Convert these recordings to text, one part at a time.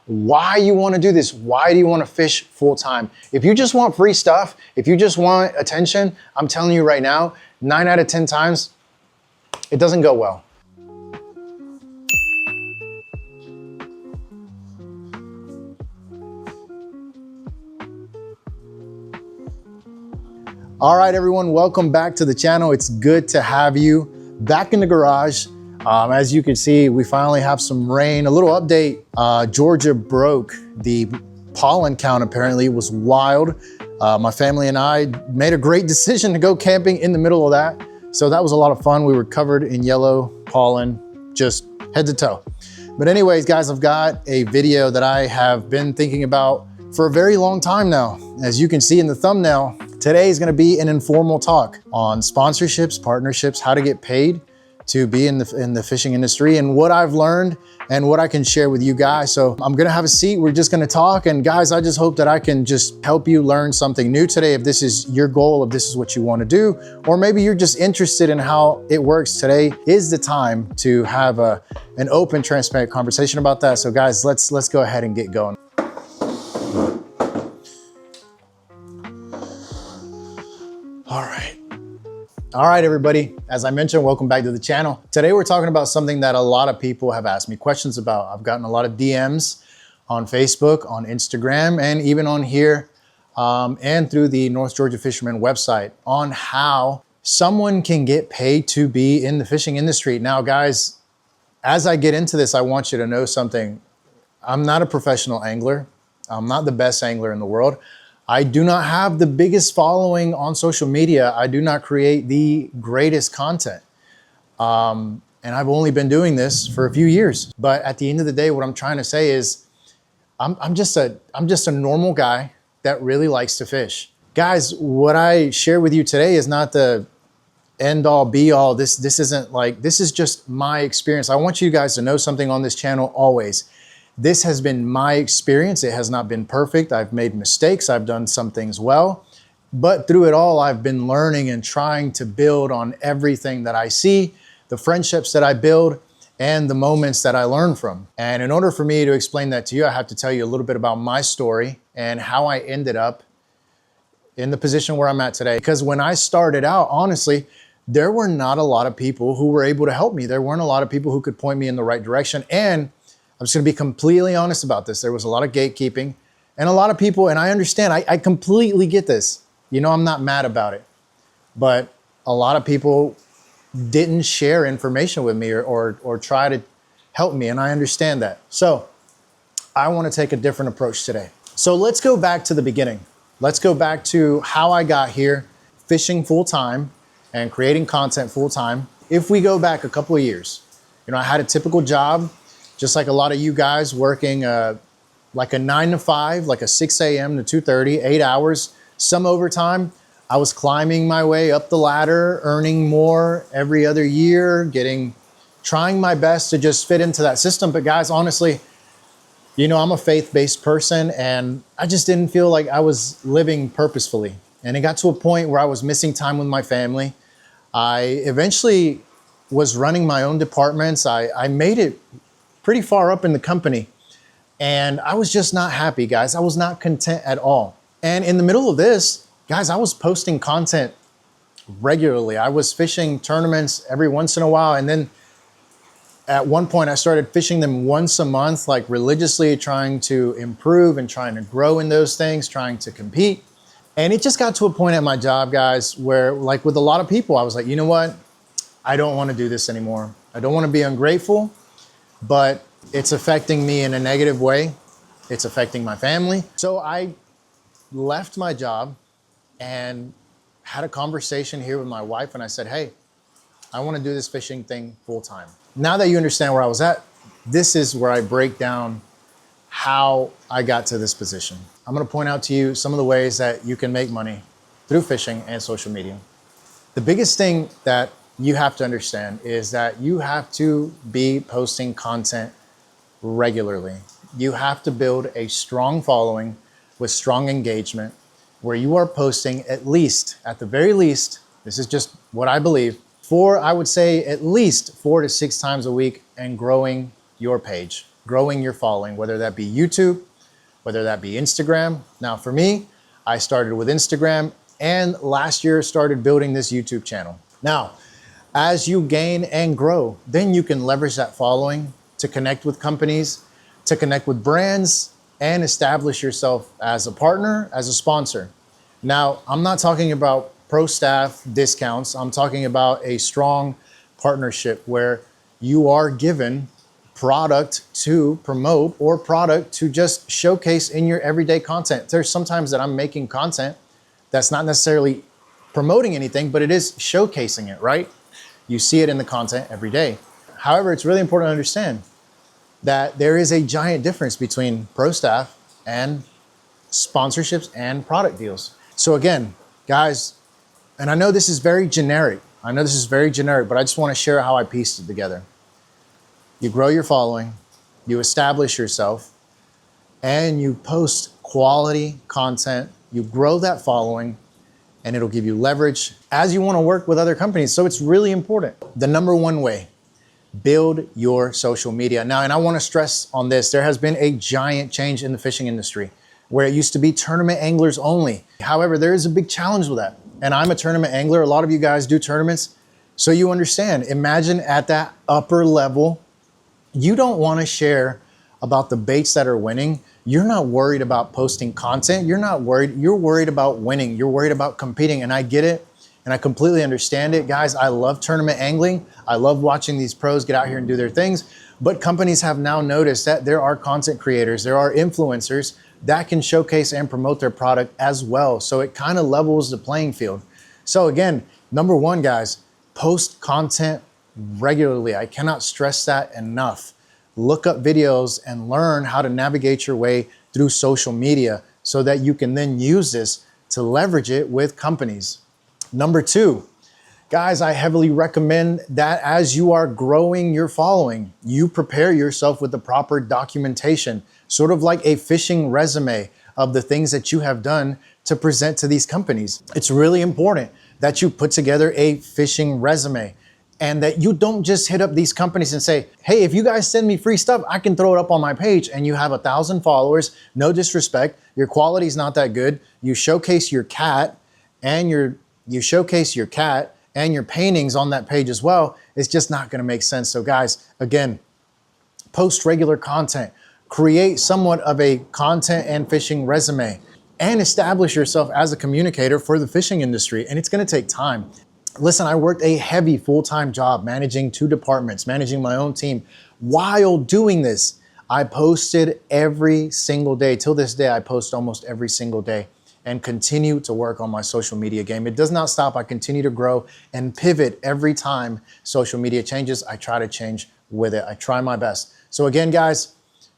why you want to do this. Why do you want to fish full time? If you just want free stuff, if you just want attention, I'm telling you right now, 9 out of 10 times, it doesn't go well. All right, everyone, welcome back to the channel. It's good to have you back in the garage. As you can see, we finally have some rain. A little update, Georgia broke. The pollen count apparently was wild. My family and I made a great decision to go camping in the middle of that. So that was a lot of fun. We were covered in yellow pollen, just head to toe. But anyways, guys, I've got a video that I have been thinking about for a very long time now. As you can see in the thumbnail, today is gonna be an informal talk on sponsorships, partnerships, how to get paid to be in the fishing industry, and what I've learned and what I can share with you guys. So I'm gonna have a seat, we're just gonna talk, and guys, I just hope that I can just help you learn something new today if this is your goal, if this is what you wanna do, or maybe you're just interested in how it works. Today is the time to have an open, transparent conversation about that. So guys, let's go ahead and get going. All right, everybody. As I mentioned, welcome back to the channel. Today, we're talking about something that a lot of people have asked me questions about. I've gotten a lot of DMs on Facebook, on Instagram, and even on here, and through the North Georgia Fisherman website on how someone can get paid to be in the fishing industry. Now, guys, as I get into this, I want you to know something. I'm not a professional angler. I'm not the best angler in the world. I do not have the biggest following on social media. I do not create the greatest content. And I've only been doing this for a few years. But at the end of the day, what I'm trying to say is I'm just a normal guy that really likes to fish. Guys, what I share with you today is not the end all be all. This isn't like, this is just my experience. I want you guys to know something on this channel always. This has been my experience. It has not been perfect. I've made mistakes. I've done some things well, but through it all, I've been learning and trying to build on everything that I see, the friendships that I build, and the moments that I learn from. And in order for me to explain that to you, I have to tell you a little bit about my story and how I ended up in the position where I'm at today. Because when I started out, honestly, there were not a lot of people who were able to help me. There weren't a lot of people who could point me in the right direction. And I'm just gonna be completely honest about this. There was a lot of gatekeeping and a lot of people, and I understand, I completely get this. You know, I'm not mad about it, but a lot of people didn't share information with me or try to help me, and I understand that. So I wanna take a different approach today. So let's go back to the beginning. Let's go back to how I got here, fishing full-time and creating content full-time. If we go back a couple of years, you know, I had a typical job, just like a lot of you guys, working like a 9 to 5, like a 6 a.m. to 2:30, 8 hours, some overtime. I was climbing my way up the ladder, earning more every other year, trying my best to just fit into that system. But guys, honestly, you know, I'm a faith-based person, and I just didn't feel like I was living purposefully. And it got to a point where I was missing time with my family. I eventually was running my own departments. I made it pretty far up in the company, and I was just not happy, guys. I was not content at all. And in the middle of this, guys, I was posting content regularly. I was fishing tournaments every once in a while, and then at one point I started fishing them once a month, like religiously, trying to improve and trying to grow in those things, trying to compete. And it just got to a point at my job, guys, where, like with a lot of people, I was like, you know what? I don't want to do this anymore. I don't want to be ungrateful, but it's affecting me in a negative way. It's affecting my family. So I left my job and had a conversation here with my wife, and I said, hey, I want to do this fishing thing full time. Now that you understand where I was at, this is where I break down how I got to this position. I'm going to point out to you some of the ways that you can make money through fishing and social media. The biggest thing that you have to understand is that you have to be posting content regularly. You have to build a strong following with strong engagement where you are posting at least, at the very least, this is just what I believe, I would say at least 4 to 6 times a week and growing your page. growing your following, whether that be YouTube, whether that be Instagram. Now for me, I started with Instagram and last year started building this YouTube channel. Now, as you gain and grow, then you can leverage that following to connect with companies, to connect with brands, and establish yourself as a partner, as a sponsor. Now, I'm not talking about pro staff discounts. I'm talking about a strong partnership where you are given product to promote or product to just showcase in your everyday content. There's sometimes that I'm making content that's not necessarily promoting anything, but it is showcasing it, right? You see it in the content every day. However, it's really important to understand that there is a giant difference between pro staff and sponsorships and product deals. So again, guys, and I know this is very generic. I know this is very generic, but I just want to share how I pieced it together. You grow your following, you establish yourself, and you post quality content. You grow that following, and it'll give you leverage as you want to work with other companies. So it's really important. The number one way, build your social media. Now, and I want to stress on this, there has been a giant change in the fishing industry where it used to be tournament anglers only. However, there is a big challenge with that. And I'm a tournament angler. A lot of you guys do tournaments. So you understand, imagine at that upper level, you don't want to share about the baits that are winning. You're not worried about posting content. You're not worried. You're worried about winning. You're worried about competing. And I get it. And I completely understand it. Guys, I love tournament angling. I love watching these pros get out here and do their things. But companies have now noticed that there are content creators, there are influencers that can showcase and promote their product as well. So it kind of levels the playing field. So again, number one, guys, post content regularly. I cannot stress that enough. Look up videos and learn how to navigate your way through social media so that you can then use this to leverage it with companies. Number two, guys, I heavily recommend that as you are growing your following, you prepare yourself with the proper documentation, sort of like a fishing resume of the things that you have done to present to these companies. It's really important that you put together a fishing resume and that you don't just hit up these companies and say, hey, if you guys send me free stuff, I can throw it up on my page and you have 1,000 followers, no disrespect, your quality is not that good. You showcase your cat and your paintings on that page as well. It's just not gonna make sense. So guys, again, post regular content, create somewhat of a content and fishing resume, and establish yourself as a communicator for the fishing industry. And it's gonna take time. Listen, I worked a heavy full-time job managing 2 departments, managing my own team. While doing this, I posted every single day. Till this day, I post almost every single day and continue to work on my social media game. It does not stop. I continue to grow and pivot every time social media changes. I try to change with it. I try my best. So again, guys,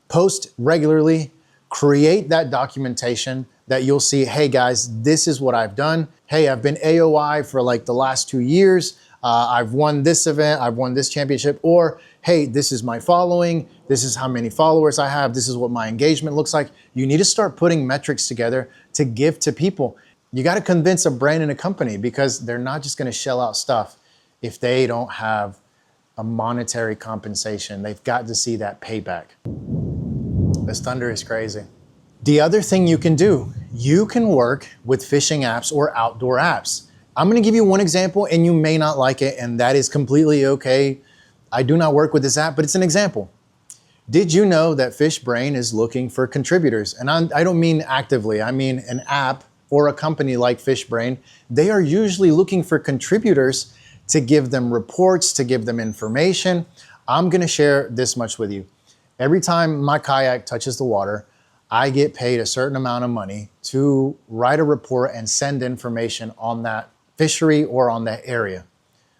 post regularly, create that documentation that you'll see, hey guys, this is what I've done. Hey, I've been AOI for like the last 2 years. I've won this event, I've won this championship, or hey, this is my following. This is how many followers I have. This is what my engagement looks like. You need to start putting metrics together to give to people. You got to convince a brand and a company because they're not just going to shell out stuff if they don't have a monetary compensation. They've got to see that payback. This thunder is crazy. The other thing you can do, you can work with fishing apps or outdoor apps. I'm gonna give you one example and you may not like it, and that is completely okay. I do not work with this app, but it's an example. Did you know that FishBrain is looking for contributors? And I don't mean actively, I mean an app or a company like FishBrain. They are usually looking for contributors to give them reports, to give them information. I'm gonna share this much with you. Every time my kayak touches the water, I get paid a certain amount of money to write a report and send information on that fishery or on that area,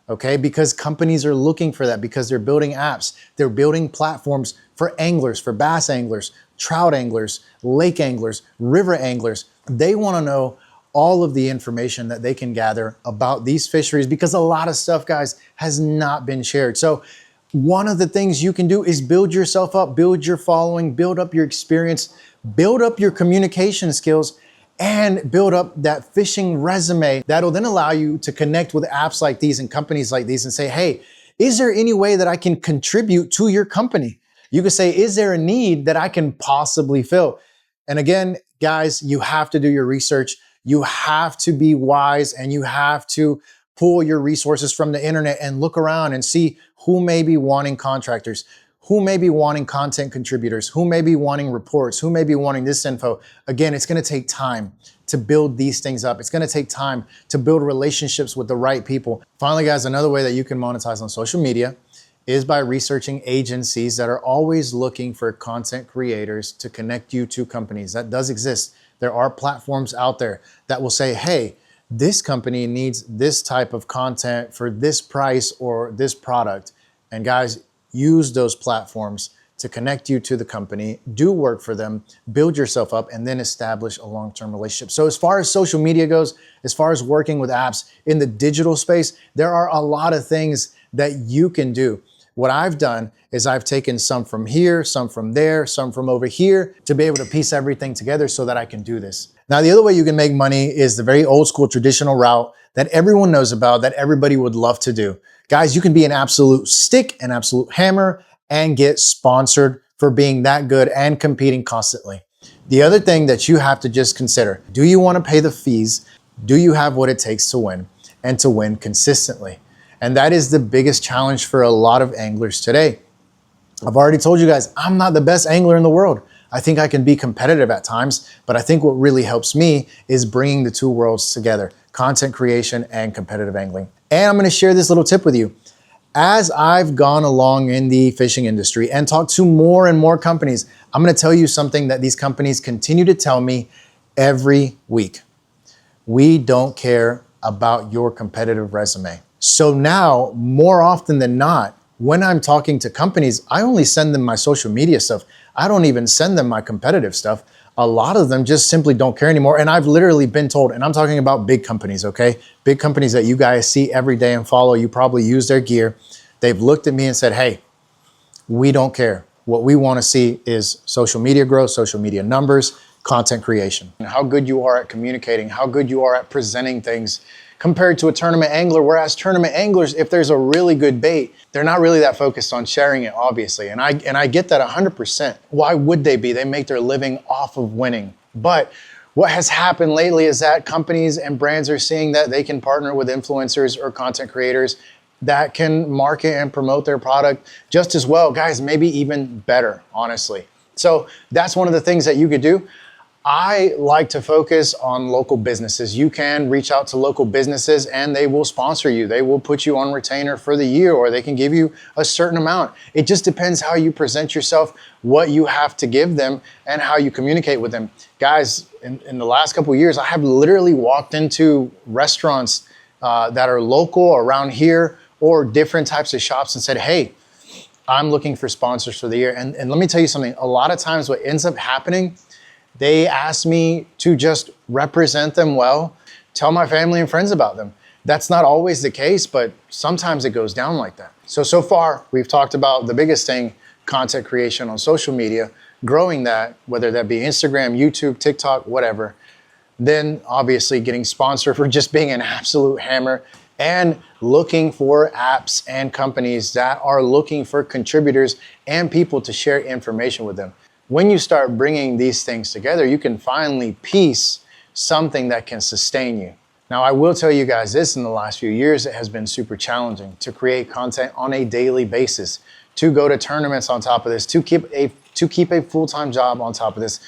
okay? Because companies are looking for that because they're building apps. They're building platforms for anglers, for bass anglers, trout anglers, lake anglers, river anglers. They wanna know all of the information that they can gather about these fisheries because a lot of stuff, guys, has not been shared. So one of the things you can do is build yourself up, build your following, build up your experience, build up your communication skills, and build up that fishing resume that'll then allow you to connect with apps like these and companies like these and say, hey, is there any way that I can contribute to your company? You could say, is there a need that I can possibly fill? And again, guys, you have to do your research. You have to be wise, and you have to pull your resources from the internet and look around and see who may be wanting contractors, who may be wanting content contributors, who may be wanting reports, who may be wanting this info. Again, it's gonna take time to build these things up. It's gonna take time to build relationships with the right people. Finally, guys, another way that you can monetize on social media is by researching agencies that are always looking for content creators to connect you to companies. That does exist. There are platforms out there that will say, hey, this company needs this type of content for this price or this product. And guys, use those platforms to connect you to the company, do work for them, build yourself up, and then establish a long-term relationship. So as far as social media goes, as far as working with apps in the digital space, there are a lot of things that you can do. What I've done is I've taken some from here, some from there, some from over here to be able to piece everything together so that I can do this. Now, the other way you can make money is the very old school traditional route that everyone knows about, that everybody would love to do. Guys, you can be an absolute stick, an absolute hammer, and get sponsored for being that good and competing constantly. The other thing that you have to just consider, do you want to pay the fees? Do you have what it takes to win, and to win consistently? And that is the biggest challenge for a lot of anglers today. I've already told you guys, I'm not the best angler in the world. I think I can be competitive at times, but I think what really helps me is bringing the two worlds together, content creation and competitive angling. And I'm gonna share this little tip with you. As I've gone along in the fishing industry and talked to more and more companies, I'm gonna tell you something that these companies continue to tell me every week. We don't care about your competitive resume. So now, more often than not, when I'm talking to companies, I only send them my social media stuff. I don't even send them my competitive stuff. A lot of them just simply don't care anymore. And I've literally been told, and I'm talking about big companies, okay? Big companies that you guys see every day and follow, you probably use their gear. They've looked at me and said, hey, we don't care. What we want to see is social media growth, social media numbers, content creation. And how good you are at communicating, how good you are at presenting things compared to a tournament angler. Whereas tournament anglers, if there's a really good bait, they're not really that focused on sharing it, obviously. And I get that 100%. Why would they be? They make their living off of winning. But what has happened lately is that companies and brands are seeing that they can partner with influencers or content creators that can market and promote their product just as well. Guys, maybe even better, honestly. So that's one of the things that you could do. I like to focus on local businesses. You can reach out to local businesses and they will sponsor you. They will put you on retainer for the year, or they can give you a certain amount. It just depends how you present yourself, what you have to give them, and how you communicate with them. Guys, in the last couple of years, I have literally walked into restaurants that are local around here or different types of shops and said, hey, I'm looking for sponsors for the year. And let me tell you something, a lot of times what ends up happening, they ask me to just represent them well, tell my family and friends about them. That's not always the case, but sometimes it goes down like that. So far, we've talked about the biggest thing, content creation on social media, growing that, whether that be Instagram, YouTube, TikTok, whatever. Then obviously getting sponsored for just being an absolute hammer, and looking for apps and companies that are looking for contributors and people to share information with them. When you start bringing these things together, you can finally piece something that can sustain you. Now, I will tell you guys this, in the last few years, it has been super challenging to create content on a daily basis, to go to tournaments on top of this, to keep a full-time job on top of this,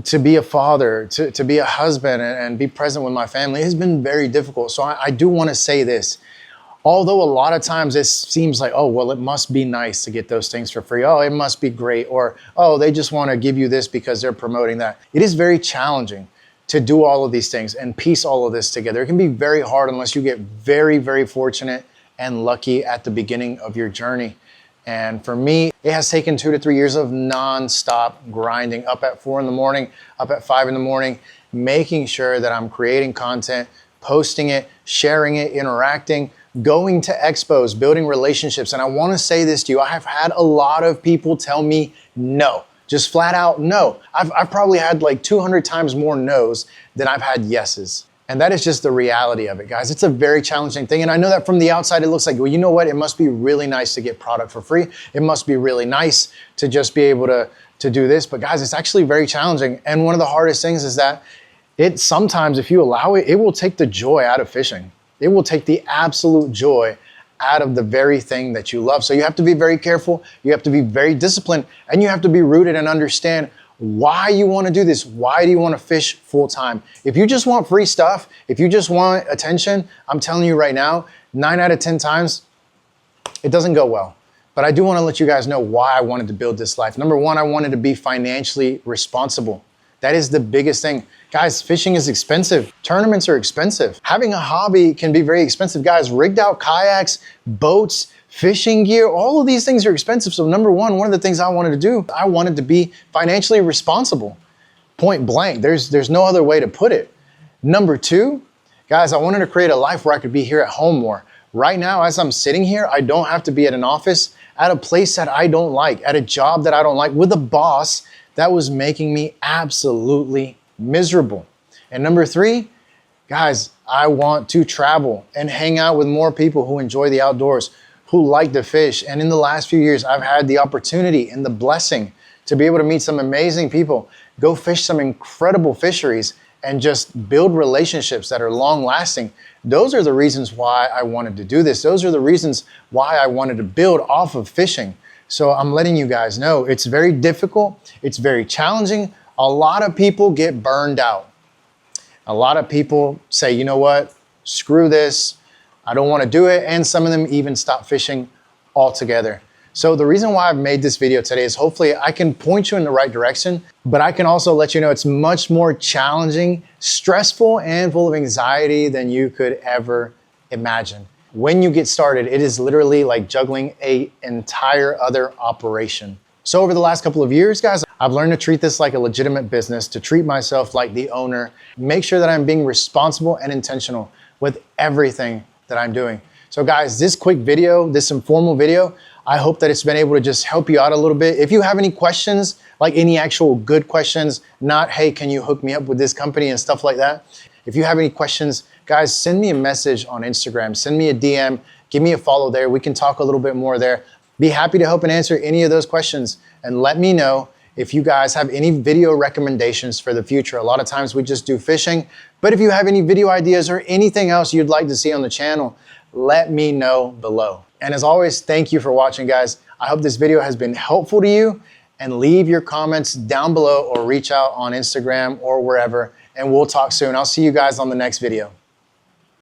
to be a father, to be a husband and be present with my family. It has been very difficult. So I do want to say this. Although a lot of times it seems like, oh, well, it must be nice to get those things for free. Oh, it must be great. Or, oh, they just want to give you this because they're promoting that. It is very challenging to do all of these things and piece all of this together. It can be very hard unless you get very, very fortunate and lucky at the beginning of your journey. And for me, it has taken 2 to 3 years of nonstop grinding, up at 4 in the morning, up at 5 in the morning, making sure that I'm creating content, posting it, sharing it, interacting, going to expos, building relationships. And I want to say this to you. I have had a lot of people tell me no, just flat out no. I've probably had like 200 times more no's than I've had yeses. And that is just the reality of it, guys. It's a very challenging thing. And I know that from the outside, it looks like, well, you know what? It must be really nice to get product for free. It must be really nice to just be able to do this. But guys, it's actually very challenging. And one of the hardest things is that it sometimes, if you allow it, it will take the joy out of fishing. It will take the absolute joy out of the very thing that you love. So you have to be very careful. You have to be very disciplined, and you have to be rooted and understand why you want to do this. Why do you want to fish full time? If you just want free stuff, if you just want attention, I'm telling you right now, 9 out of 10 times, it doesn't go well. But I do want to let you guys know why I wanted to build this life. Number one, I wanted to be financially responsible. That is the biggest thing. Guys, fishing is expensive. Tournaments are expensive. Having a hobby can be very expensive. Guys, rigged out kayaks, boats, fishing gear, all of these things are expensive. So number one of the things I wanted to do, I wanted to be financially responsible. Point blank, there's no other way to put it. Number two, guys, I wanted to create a life where I could be here at home more. Right now, as I'm sitting here, I don't have to be at an office, at a place that I don't like, at a job that I don't like, with a boss that was making me absolutely miserable. And number three, guys, I want to travel and hang out with more people who enjoy the outdoors, who like to fish. And in the last few years, I've had the opportunity and the blessing to be able to meet some amazing people, go fish some incredible fisheries, and just build relationships that are long lasting. Those are the reasons why I wanted to do this. Those are the reasons why I wanted to build off of fishing. So I'm letting you guys know it's very difficult. It's very challenging. A lot of people get burned out. A lot of people say, you know what, screw this. I don't want to do it. And some of them even stop fishing altogether. So the reason why I've made this video today is hopefully I can point you in the right direction, but I can also let you know it's much more challenging, stressful, and full of anxiety than you could ever imagine. When you get started, it is literally like juggling an entire other operation. So over the last couple of years, guys, I've learned to treat this like a legitimate business, to treat myself like the owner, make sure that I'm being responsible and intentional with everything that I'm doing. So guys, this quick video, this informal video, I hope that it's been able to just help you out a little bit. If you have any questions, like any actual good questions, not, hey, can you hook me up with this company and stuff like that? If you have any questions, guys, send me a message on Instagram, send me a DM, give me a follow there. We can talk a little bit more there. Be happy to help and answer any of those questions, and let me know if you guys have any video recommendations for the future. A lot of times we just do fishing, but if you have any video ideas or anything else you'd like to see on the channel, let me know below. And as always, thank you for watching, guys. I hope this video has been helpful to you, and leave your comments down below or reach out on Instagram or wherever, and we'll talk soon. I'll see you guys on the next video.